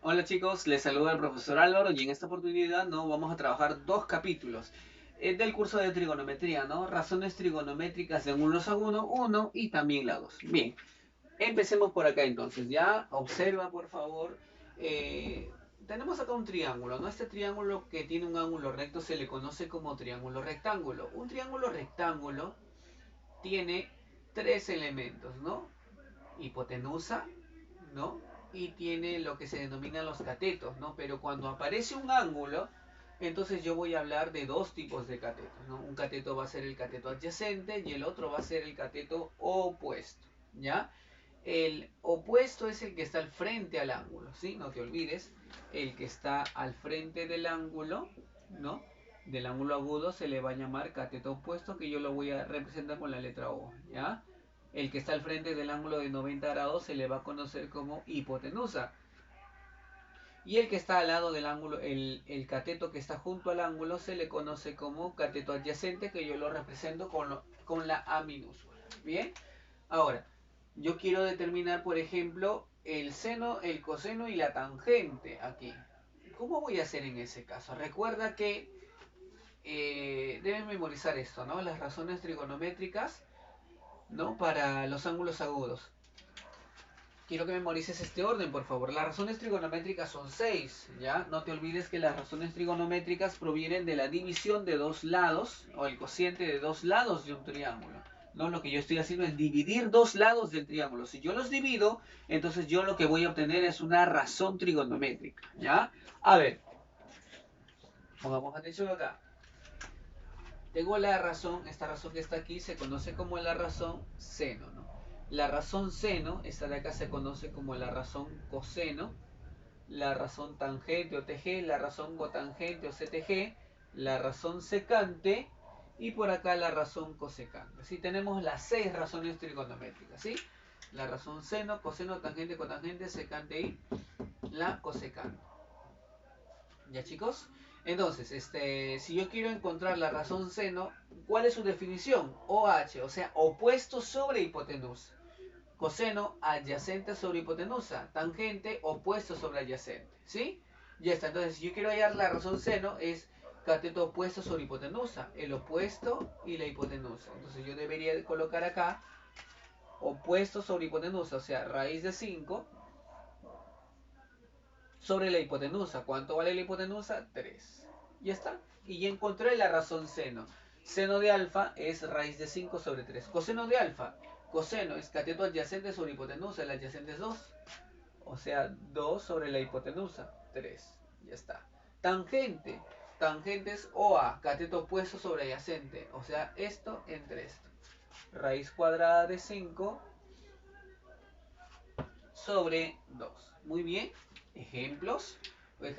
Hola chicos, les saluda el profesor Álvaro y en esta oportunidad no vamos a trabajar dos capítulos del curso de trigonometría, ¿no? Razones trigonométricas de ángulos agudos 1 y también la 2. Bien, empecemos por acá entonces. Ya observa por favor, eh, tenemos acá un triángulo, ¿no? Este triángulo que tiene un ángulo recto se le conoce como triángulo rectángulo. Un triángulo rectángulo tiene tres elementos, ¿no? Hipotenusa, ¿no? Y tiene lo que se denominan los catetos, ¿no? Pero cuando aparece un ángulo, entonces yo voy a hablar de dos tipos de catetos, ¿no? Un cateto va a ser el cateto adyacente y el otro va a ser el cateto opuesto, ¿ya? El opuesto es el que está al frente al ángulo, ¿sí? No te olvides, el que está al frente del ángulo, ¿no? Del ángulo agudo se le va a llamar cateto opuesto, que yo lo voy a representar con la letra O, ¿ya? El que está al frente del ángulo de 90 grados se le va a conocer como hipotenusa. Y el que está al lado del ángulo, el cateto que está junto al ángulo, se le conoce como cateto adyacente, que yo lo represento con la A minúscula. Bien, ahora, yo quiero determinar, por ejemplo, el seno, el coseno y la tangente aquí. ¿Cómo voy a hacer en ese caso? Recuerda que deben memorizar esto, ¿no? Las razones trigonométricas, ¿no? Para los ángulos agudos. Quiero que memorices este orden, por favor. Las razones trigonométricas son 6, ¿ya? No te olvides que las razones trigonométricas provienen de la división de dos lados, o el cociente de dos lados de un triángulo. No, lo que yo estoy haciendo es dividir dos lados del triángulo. Si yo los divido, entonces yo lo que voy a obtener es una razón trigonométrica, ¿ya? A ver, pongamos atención acá. Tengo la razón, esta razón que está aquí se conoce como la razón seno, ¿no? La razón seno, esta de acá se conoce como la razón coseno, la razón tangente o TG, la razón cotangente o CTG, la razón secante y por acá la razón cosecante. ¿Sí? Tenemos las 6 razones trigonométricas, ¿sí? La razón seno, coseno, tangente, cotangente, secante y la cosecante. ¿Ya chicos? Entonces, si yo quiero encontrar la razón seno, ¿cuál es su definición? OH, o sea, opuesto sobre hipotenusa. Coseno, adyacente sobre hipotenusa. Tangente, opuesto sobre adyacente. ¿Sí? Ya está. Entonces, si yo quiero hallar la razón seno, es cateto opuesto sobre hipotenusa. El opuesto y la hipotenusa. Entonces, yo debería colocar acá opuesto sobre hipotenusa, o sea, raíz de 5 sobre la hipotenusa. ¿Cuánto vale la hipotenusa? 3. Ya está. Y ya encontré la razón seno. Seno de alfa es raíz de 5 sobre 3. Coseno de alfa. Coseno es cateto adyacente sobre hipotenusa. El adyacente es 2. O sea, 2 sobre la hipotenusa. 3. Ya está. Tangente. Tangente es OA. Cateto opuesto sobre adyacente. O sea, esto entre esto. Raíz cuadrada de 5 sobre 2. Muy bien. Ejemplos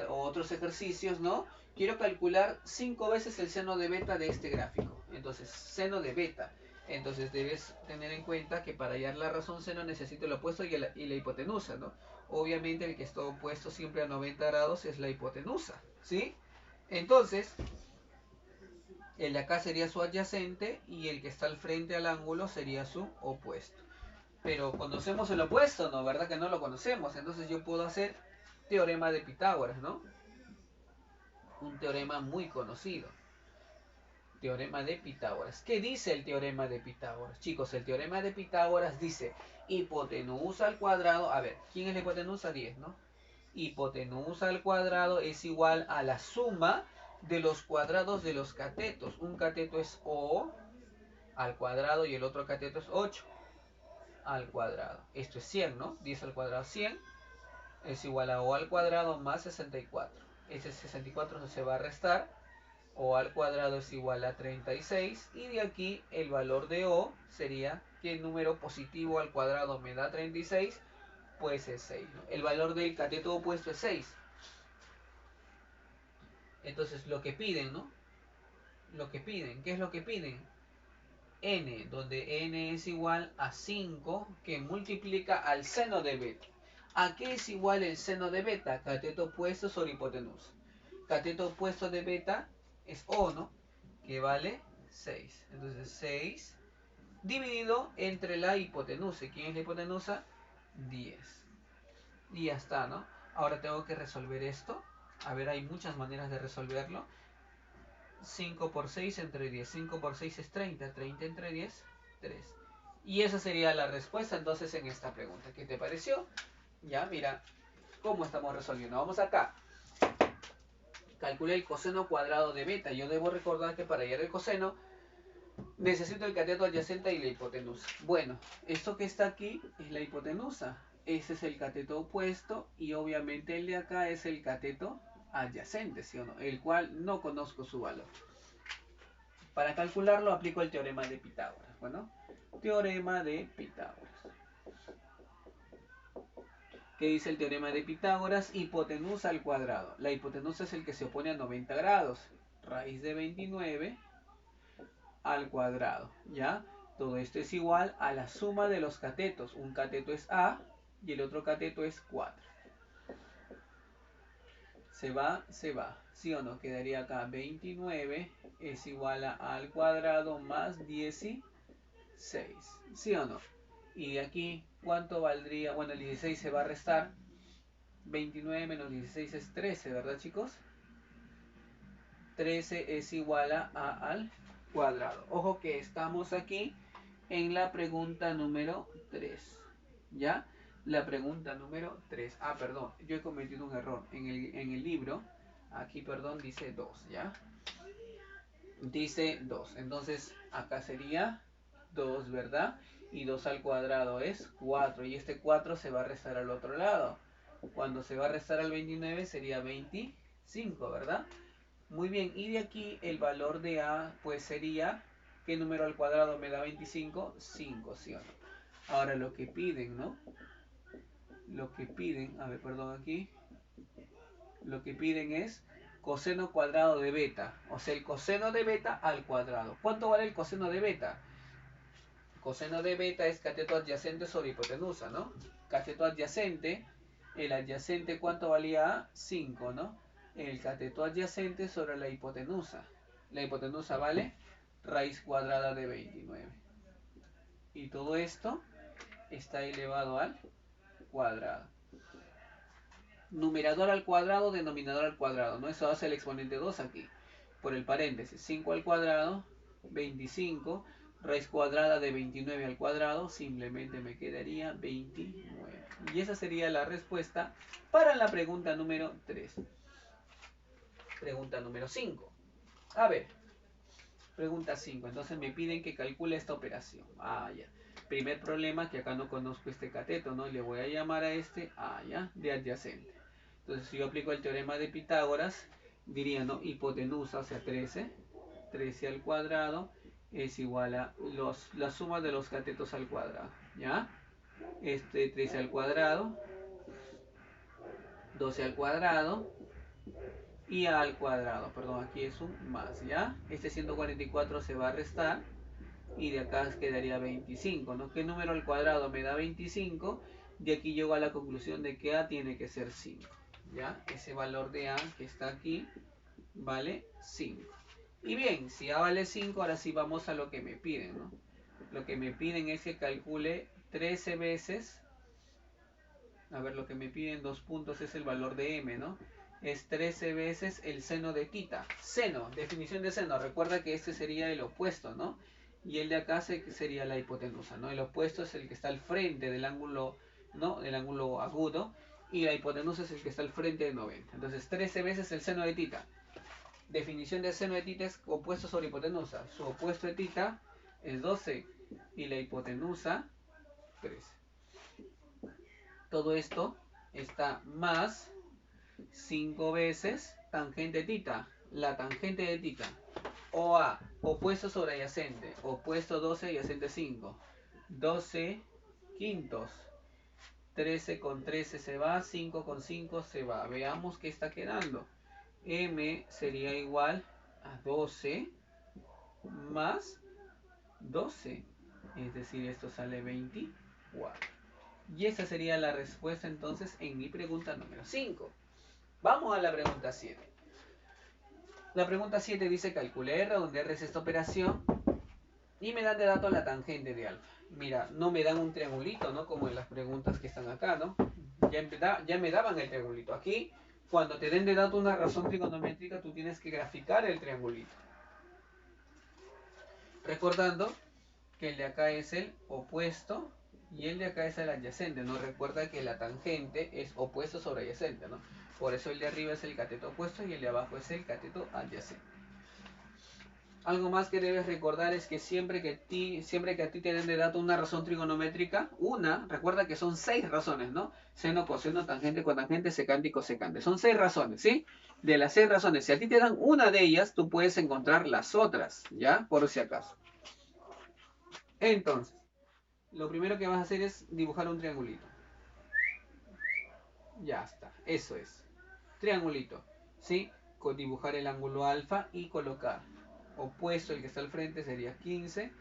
o otros ejercicios, ¿no? Quiero calcular 5 veces el seno de beta de este gráfico. Entonces, seno de beta. Entonces debes tener en cuenta que para hallar la razón seno necesito el opuesto y la hipotenusa, ¿no? Obviamente el que está opuesto siempre a 90 grados es la hipotenusa, ¿sí? Entonces, el de acá sería su adyacente y el que está al frente al ángulo sería su opuesto. Pero conocemos el opuesto, ¿no? ¿Verdad que no lo conocemos? Entonces yo puedo hacer teorema de Pitágoras, ¿no? Un teorema muy conocido. Teorema de Pitágoras. ¿Qué dice el teorema de Pitágoras? Chicos, el teorema de Pitágoras dice hipotenusa al cuadrado. A ver, ¿quién es la hipotenusa? 10, ¿no? Hipotenusa al cuadrado es igual a la suma de los cuadrados de los catetos. Un cateto es O al cuadrado y el otro cateto es 8 al cuadrado. Esto es 100, ¿no? 10 al cuadrado 100 es igual a O al cuadrado más 64. Ese 64 no se va a restar. O al cuadrado es igual a 36. Y de aquí el valor de O sería que el número positivo al cuadrado me da 36, pues es 6, ¿no? El valor del cateto opuesto es 6. Entonces lo que piden, ¿no? Lo que piden, ¿qué es lo que piden? N, donde N es igual a 5 que multiplica al seno de beta. ¿A qué es igual el seno de beta? Cateto opuesto sobre hipotenusa. Cateto opuesto de beta es O, ¿no? Que vale 6. Entonces 6 dividido entre la hipotenusa. ¿Quién es la hipotenusa? 10. Y ya está, ¿no? Ahora tengo que resolver esto. A ver, hay muchas maneras de resolverlo. 5 por 6 entre 10. 5 por 6 es 30. 30 entre 10, 3. Y esa sería la respuesta entonces en esta pregunta. ¿Qué te pareció? Ya, mira cómo estamos resolviendo. Vamos acá. Calculé el coseno cuadrado de beta. Yo debo recordar que para hallar el coseno necesito el cateto adyacente y la hipotenusa. Bueno, esto que está aquí es la hipotenusa. Ese es el cateto opuesto y obviamente el de acá es el cateto adyacente, ¿sí o no? El cual no conozco su valor. Para calcularlo aplico el teorema de Pitágoras. Bueno, teorema de Pitágoras. ¿Qué dice el teorema de Pitágoras? Hipotenusa al cuadrado. La hipotenusa es el que se opone a 90 grados. Raíz de 29 al cuadrado, ¿ya? Todo esto es igual a la suma de los catetos. Un cateto es A y el otro cateto es 4. Se va, ¿sí o no? Quedaría acá 29 es igual a al cuadrado más 16, ¿sí o no? Y de aquí, ¿cuánto valdría? Bueno, el 16 se va a restar. 29 menos 16 es 13, ¿verdad, chicos? 13 es igual a al cuadrado. Ojo que estamos aquí en la pregunta número 3. ¿Ya? La pregunta número 3. Ah, perdón, yo he cometido un error. En el libro, aquí, perdón, dice 2, ¿ya? Dice 2. Entonces, acá sería 2, ¿verdad? Y 2 al cuadrado es 4. Y este 4 se va a restar al otro lado. Cuando se va a restar al 29 sería 25, ¿verdad? Muy bien, y de aquí el valor de A pues sería, ¿qué número al cuadrado me da 25? 5, ¿sí o no? Ahora lo que piden, ¿no? Lo que piden, a ver, perdón aquí. Lo que piden es coseno cuadrado de beta. O sea, el coseno de beta al cuadrado. ¿Cuánto vale el coseno de beta? Coseno de beta es cateto adyacente sobre hipotenusa, ¿no? Cateto adyacente, el adyacente, ¿cuánto valía? 5, ¿no? El cateto adyacente sobre la hipotenusa. La hipotenusa vale raíz cuadrada de 29. Y todo esto está elevado al cuadrado. Numerador al cuadrado, denominador al cuadrado, ¿no? Eso hace el exponente 2 aquí. Por el paréntesis, 5 al cuadrado, 25. Raíz cuadrada de 29 al cuadrado, simplemente me quedaría 29. Y esa sería la respuesta para la pregunta número 3. Pregunta número 5. A ver, pregunta 5. Entonces me piden que calcule esta operación. Ah, ya. Primer problema, que acá no conozco este cateto, ¿no? Le voy a llamar a este, ya, de adyacente. Entonces, si yo aplico el teorema de Pitágoras, diría, ¿no? Hipotenusa, o sea, 13. 13 al cuadrado es igual a la suma de los catetos al cuadrado, ¿ya? 13 al cuadrado, 12 al cuadrado y a al cuadrado, perdón, aquí es un más, ¿ya? Este 144 se va a restar y de acá quedaría 25, ¿no? ¿Qué número al cuadrado me da 25? De aquí llego a la conclusión de que A tiene que ser 5, ¿ya? Ese valor de A que está aquí vale 5. Y bien, si A vale 5, ahora sí vamos a lo que me piden, ¿no? Lo que me piden es que calcule 13 veces. A ver, lo que me piden 2 puntos es el valor de M, ¿no? Es 13 veces el seno de tita. Seno, definición de seno. Recuerda que este sería el opuesto, ¿no? Y el de acá sería la hipotenusa, ¿no? El opuesto es el que está al frente del ángulo, ¿no? Del ángulo agudo. Y la hipotenusa es el que está al frente de 90. Entonces, 13 veces el seno de tita. Definición de seno de tita es opuesto sobre hipotenusa. Su opuesto de tita es 12 y la hipotenusa 13. Todo esto está más 5 veces tangente de tita. La tangente de tita. OA, opuesto sobre adyacente. Opuesto 12, adyacente 5. 12 quintos. 13 con 13 se va, 5 con 5 se va. Veamos qué está quedando. M sería igual a 12 más 12. Es decir, esto sale 24. Y esa sería la respuesta entonces en mi pregunta número 5. Vamos a la pregunta 7. La pregunta 7 dice calcule R, donde R es esta operación. Y me dan de dato la tangente de alfa. Mira, no me dan un triangulito, ¿no? Como en las preguntas que están acá, ¿no? ya me daban el triangulito. Aquí, cuando te den de dato una razón trigonométrica, tú tienes que graficar el triangulito. Recordando que el de acá es el opuesto y el de acá es el adyacente. No recuerda que la tangente es opuesto sobre adyacente, ¿no? Por eso el de arriba es el cateto opuesto y el de abajo es el cateto adyacente. Algo más que debes recordar es que siempre que a ti te den de dato una razón trigonométrica, recuerda que son 6 razones, ¿no? Seno, coseno, tangente, cotangente, secante y cosecante. Son 6 razones, ¿sí? De las 6 razones, si a ti te dan una de ellas, tú puedes encontrar las otras, ¿ya? Por si acaso. Entonces, lo primero que vas a hacer es dibujar un triangulito. Ya está, eso es. Triangulito, ¿sí? Con dibujar el ángulo alfa y colocar. Opuesto, el que está al frente sería 15.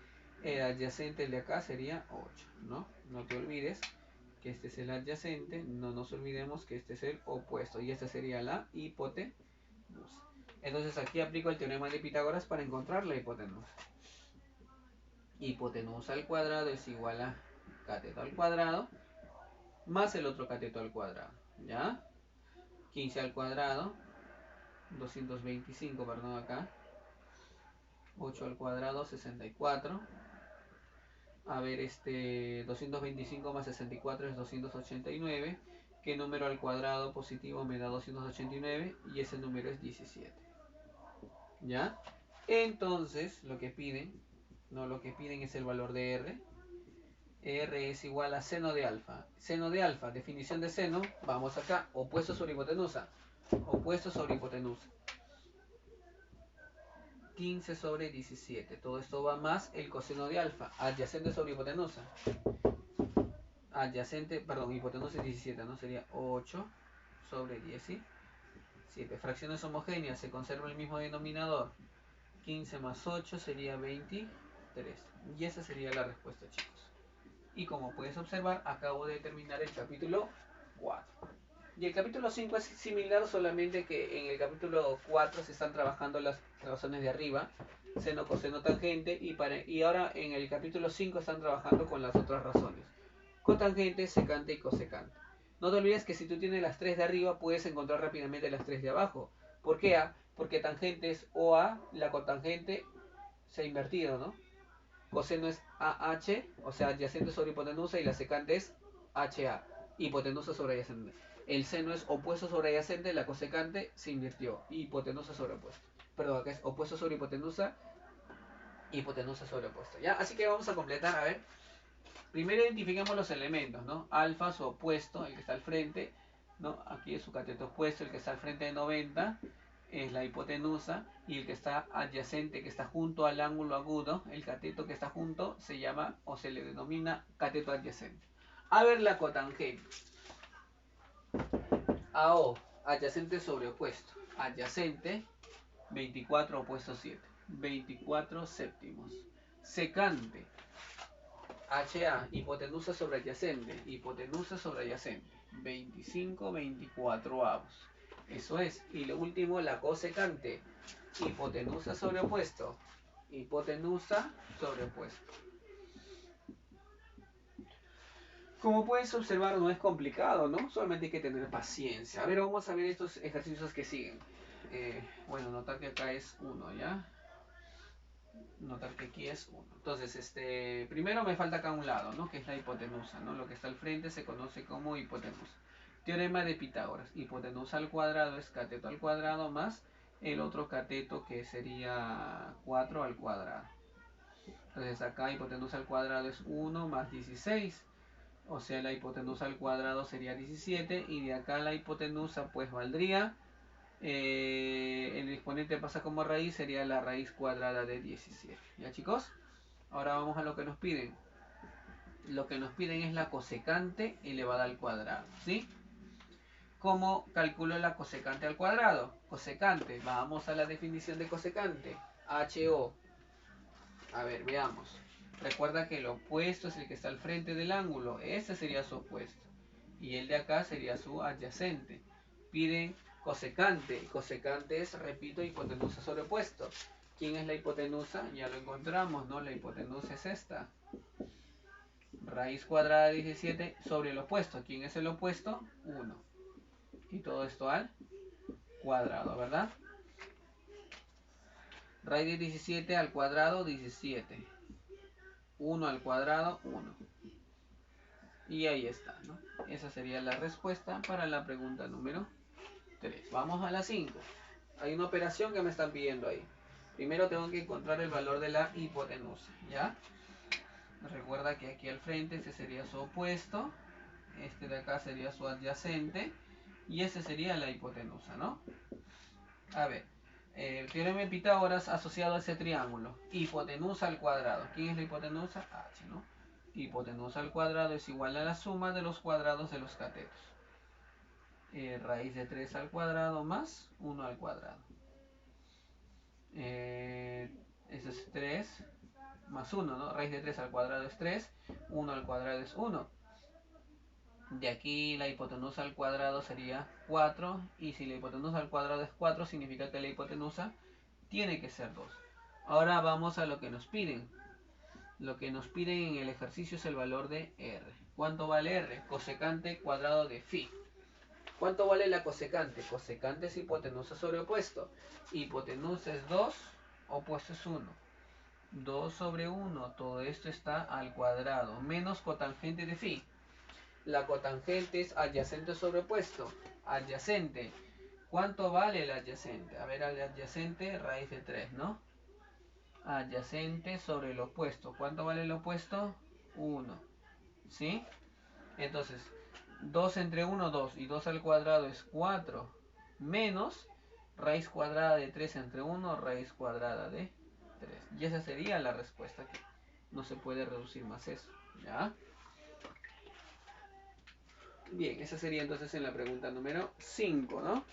El adyacente, el de acá, sería 8, ¿no? No te olvides que este es el adyacente. No nos olvidemos que este es el opuesto. Y esta sería la hipotenusa. Entonces aquí aplico el teorema de Pitágoras para encontrar la hipotenusa. Hipotenusa al cuadrado es igual a cateto al cuadrado más el otro cateto al cuadrado, ¿ya? 15 al cuadrado, 225, perdón, acá. 8 al cuadrado, 64. A ver, 225 más 64 es 289. ¿Qué número al cuadrado positivo me da 289? Y ese número es 17. ¿Ya? Entonces, lo que piden es el valor de R. R es igual a seno de alfa. Seno de alfa, definición de seno, vamos acá, opuesto sobre hipotenusa. Opuesto sobre hipotenusa. 15 sobre 17. Todo esto va más el coseno de alfa. Adyacente sobre hipotenusa. Hipotenusa es 17, ¿no? Sería 8 sobre 17. Fracciones homogéneas, se conserva el mismo denominador. 15 más 8 sería 23. Y esa sería la respuesta, chicos. Y como puedes observar, acabo de terminar el capítulo 4. Y el capítulo 5 es similar, solamente que en el capítulo 4 se están trabajando las razones de arriba, seno, coseno, tangente, y ahora en el capítulo 5 están trabajando con las otras razones, cotangente, secante y cosecante. No te olvides que si tú tienes las 3 de arriba, puedes encontrar rápidamente las 3 de abajo. ¿Por qué A? Porque tangente es OA, la cotangente se ha invertido, ¿no? Coseno es AH, o sea, adyacente sobre hipotenusa, y la secante es HA, hipotenusa sobre adyacente. El seno es opuesto sobre adyacente, la cosecante se invirtió, hipotenusa sobre opuesto. Perdón, que es opuesto sobre hipotenusa, hipotenusa sobre opuesto. ¿Ya? Así que vamos a completar, a ver. Primero identifiquemos los elementos, ¿no? Alfa, su opuesto, el que está al frente, ¿no? Aquí es su cateto opuesto, el que está al frente de 90, es la hipotenusa, y el que está adyacente, que está junto al ángulo agudo, el cateto que está junto, se llama o se le denomina cateto adyacente. A ver la cotangente. AO, adyacente sobre opuesto. Adyacente, 24 opuesto 7. 24 séptimos. Secante, HA, hipotenusa sobre adyacente. Hipotenusa sobre adyacente. 25, 24 avos. Eso es. Y lo último, la cosecante. Hipotenusa sobre opuesto. Hipotenusa sobre opuesto. Como puedes observar, no es complicado, ¿no? Solamente hay que tener paciencia. A ver, vamos a ver estos ejercicios que siguen. Bueno, notar que acá es 1, ¿ya? Notar que aquí es 1. Entonces, primero me falta acá un lado, ¿no? Que es la hipotenusa, ¿no? Lo que está al frente se conoce como hipotenusa. Teorema de Pitágoras. Hipotenusa al cuadrado es cateto al cuadrado más el otro cateto, que sería 4 al cuadrado. Entonces acá hipotenusa al cuadrado es 1 más 16. O sea, la hipotenusa al cuadrado sería 17. Y de acá la hipotenusa pues valdría... el exponente pasa como raíz, sería la raíz cuadrada de 17. ¿Ya, chicos? Ahora vamos a lo que nos piden. Lo que nos piden es la cosecante elevada al cuadrado, ¿sí? ¿Cómo calculo la cosecante al cuadrado? Cosecante, vamos a la definición de cosecante. HO. A ver, veamos. Recuerda que el opuesto es el que está al frente del ángulo. Ese sería su opuesto. Y el de acá sería su adyacente. Piden cosecante. Cosecante es, repito, hipotenusa sobre opuesto. ¿Quién es la hipotenusa? Ya lo encontramos, ¿no? La hipotenusa es esta. Raíz cuadrada de 17 sobre el opuesto. ¿Quién es el opuesto? 1. Y todo esto al cuadrado, ¿verdad? Raíz de 17 al cuadrado, 17. 1 al cuadrado, 1. Y ahí está, ¿no? Esa sería la respuesta para la pregunta número 3. Vamos a la 5. Hay una operación que me están pidiendo ahí. Primero tengo que encontrar el valor de la hipotenusa, ¿ya? Recuerda que aquí al frente este sería su opuesto, este de acá sería su adyacente y este sería la hipotenusa, ¿no? A ver, teorema de Pitágoras asociado a ese triángulo. Hipotenusa al cuadrado. ¿Quién es la hipotenusa? H, ¿no? Hipotenusa al cuadrado es igual a la suma de los cuadrados de los catetos. Raíz de 3 al cuadrado más 1 al cuadrado. Eso es 3 más 1, ¿no? Raíz de 3 al cuadrado es 3, 1 al cuadrado es 1. De aquí la hipotenusa al cuadrado sería 4, y si la hipotenusa al cuadrado es 4, significa que la hipotenusa tiene que ser 2. Ahora vamos a lo que nos piden. Lo que nos piden en el ejercicio es el valor de R. ¿Cuánto vale R? Cosecante cuadrado de phi. ¿Cuánto vale la cosecante? Cosecante es hipotenusa sobre opuesto. Hipotenusa es 2, opuesto es 1. 2 sobre 1, todo esto está al cuadrado, menos cotangente de phi. La cotangente es adyacente sobre opuesto. Adyacente. ¿Cuánto vale el adyacente? A ver, el adyacente, raíz de 3, ¿no? Adyacente sobre el opuesto. ¿Cuánto vale el opuesto? 1. ¿Sí? Entonces, 2 entre 1, 2. Y 2 al cuadrado es 4. Menos raíz cuadrada de 3 entre 1, raíz cuadrada de 3. Y esa sería la respuesta, que no se puede reducir más eso. ¿Ya? Bien, esa sería entonces en la pregunta número 5, ¿no?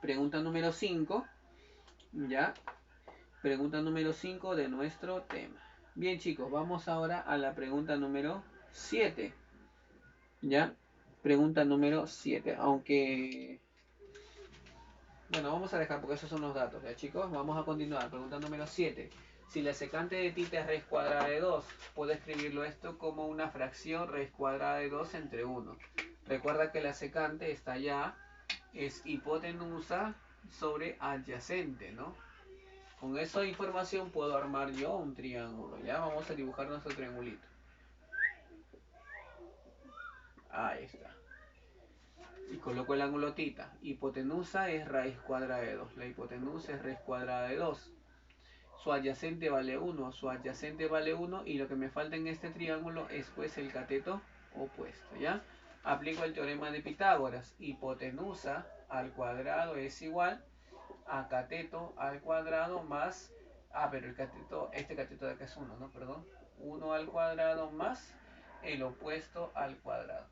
Pregunta número 5, ¿ya? Pregunta número 5 de nuestro tema. Bien, chicos, vamos ahora a la pregunta número 7, ¿ya? Pregunta número 7, aunque... Bueno, vamos a dejar porque esos son los datos, ¿ya, chicos? Vamos a continuar. Pregunta número 7. Si la secante de θ es raíz cuadrada de 2, puedo escribirlo esto como una fracción raíz cuadrada de 2 entre 1. Recuerda que la secante está allá, es hipotenusa sobre adyacente, ¿no? Con esa información puedo armar yo un triángulo. Ya vamos a dibujar nuestro triangulito. Ahí está. Y coloco el ángulo θ. Hipotenusa es raíz cuadrada de 2. La hipotenusa es raíz cuadrada de 2. Su adyacente vale 1. Su adyacente vale 1. Y lo que me falta en este triángulo es pues el cateto opuesto. ¿Ya? Aplico el teorema de Pitágoras. Hipotenusa al cuadrado es igual a cateto al cuadrado más... pero el cateto, este cateto de acá es 1, ¿no? Perdón. 1 al cuadrado más el opuesto al cuadrado.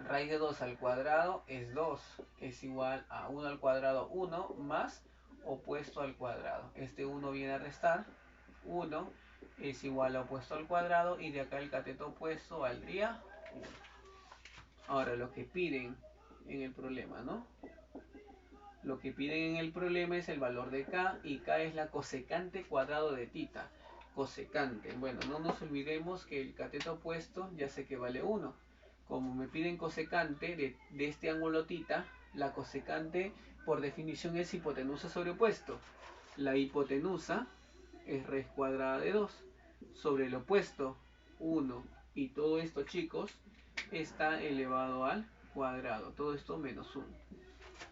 Raíz de 2 al cuadrado es 2, es igual a 1 al cuadrado 1 más opuesto al cuadrado. Este 1 viene a restar, 1 es igual a opuesto al cuadrado, y de acá el cateto opuesto valdría 1. Ahora lo que piden en el problema, ¿no? Lo que piden en el problema es el valor de K, y K es la cosecante cuadrado de θ. Cosecante, bueno, no nos olvidemos que el cateto opuesto ya sé que vale 1. Como me piden cosecante de este ángulo θ, la cosecante por definición es hipotenusa sobre opuesto. La hipotenusa es raíz cuadrada de 2 sobre el opuesto 1, y todo esto, chicos, está elevado al cuadrado. Todo esto menos 1.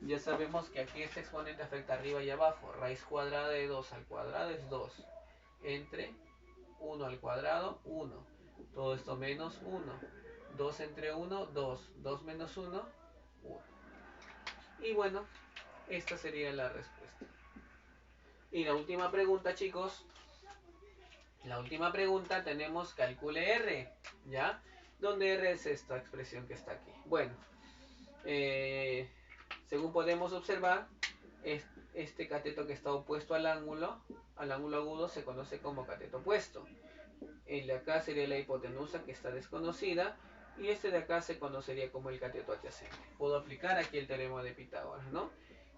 Ya sabemos que aquí este exponente afecta arriba y abajo. Raíz cuadrada de 2 al cuadrado es 2. Entre 1 al cuadrado, 1. Todo esto menos 1. 2 entre 1, 2. 2 menos 1, 1. Y bueno, esta sería la respuesta. Y la última pregunta, chicos. La última pregunta tenemos calcule R, ¿ya? ¿Dónde R es esta expresión que está aquí? Bueno, según podemos observar, este cateto que está opuesto al ángulo agudo, se conoce como cateto opuesto. El de acá sería la hipotenusa, que está desconocida, y este de acá se conocería como el cateto adyacente. Puedo aplicar aquí el teorema de Pitágoras, ¿no?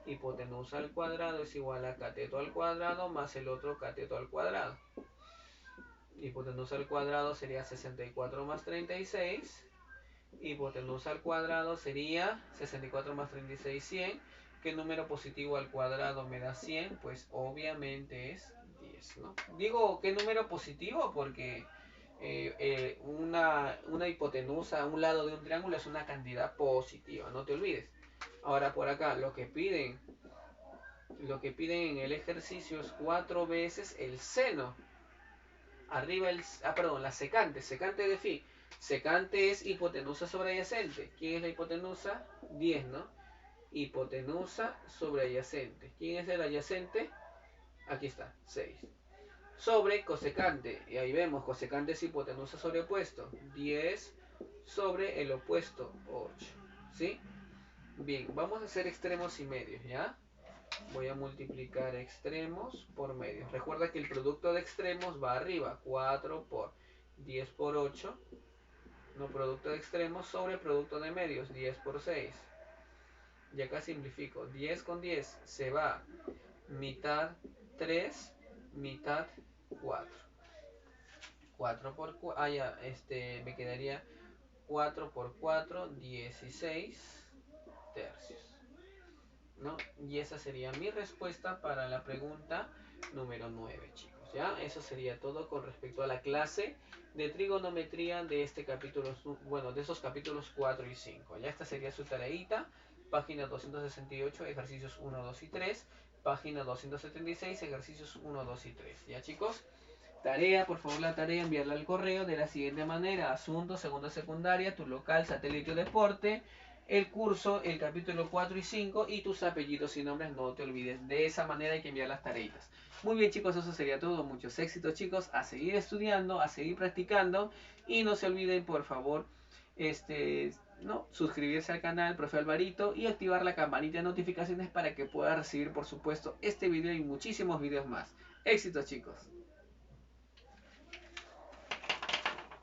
Hipotenusa al cuadrado es igual a cateto al cuadrado más el otro cateto al cuadrado. Hipotenusa al cuadrado sería 64 más 36. Hipotenusa al cuadrado sería 64 más 36, 100. ¿Qué número positivo al cuadrado me da 100? Pues obviamente es 10, ¿no? Digo, ¿qué número positivo? Porque una hipotenusa a un lado de un triángulo es una cantidad positiva, no te olvides. Ahora por acá, lo que piden en el ejercicio es 4 veces el seno. Arriba perdón, la secante, secante de phi. Secante es hipotenusa sobre adyacente. ¿Quién es la hipotenusa? 10, ¿no? Hipotenusa sobre adyacente. ¿Quién es el adyacente? Aquí está, 6. Sobre cosecante. Y ahí vemos, cosecante es hipotenusa sobre opuesto. 10 sobre el opuesto, 8. ¿Sí? Bien, vamos a hacer extremos y medios, ¿ya? Voy a multiplicar extremos por medios. Recuerda que el producto de extremos va arriba. 4 por 10 por 8. No, producto de extremos sobre producto de medios. 10 por 6. Y acá simplifico. 10 con 10 se va. Mitad 3, mitad 4. 4 por 4. Ya, me quedaría 4 por 4, 16 tercios. ¿No? Y esa sería mi respuesta para la pregunta número 9, chicos. ¿Ya? Eso sería todo con respecto a la clase de trigonometría de este capítulo, bueno, de esos capítulos 4 y 5. Ya esta sería su tareita, página 268, ejercicios 1, 2 y 3, página 276, ejercicios 1, 2 y 3. ¿Ya, chicos? Tarea, por favor, la tarea enviarla al correo de la siguiente manera: asunto, segundo secundaria, tu local, satélite o deporte, el curso, el capítulo 4 y 5 y tus apellidos y nombres, no te olvides. De esa manera hay que enviar las tareitas. Muy bien, chicos, eso sería todo. Muchos éxitos, chicos. A seguir estudiando, a seguir practicando y no se olviden, por favor, no, suscribirse al canal Profe Alvarito y activar la campanita de notificaciones para que pueda recibir, por supuesto, este video y muchísimos videos más. Éxitos, chicos.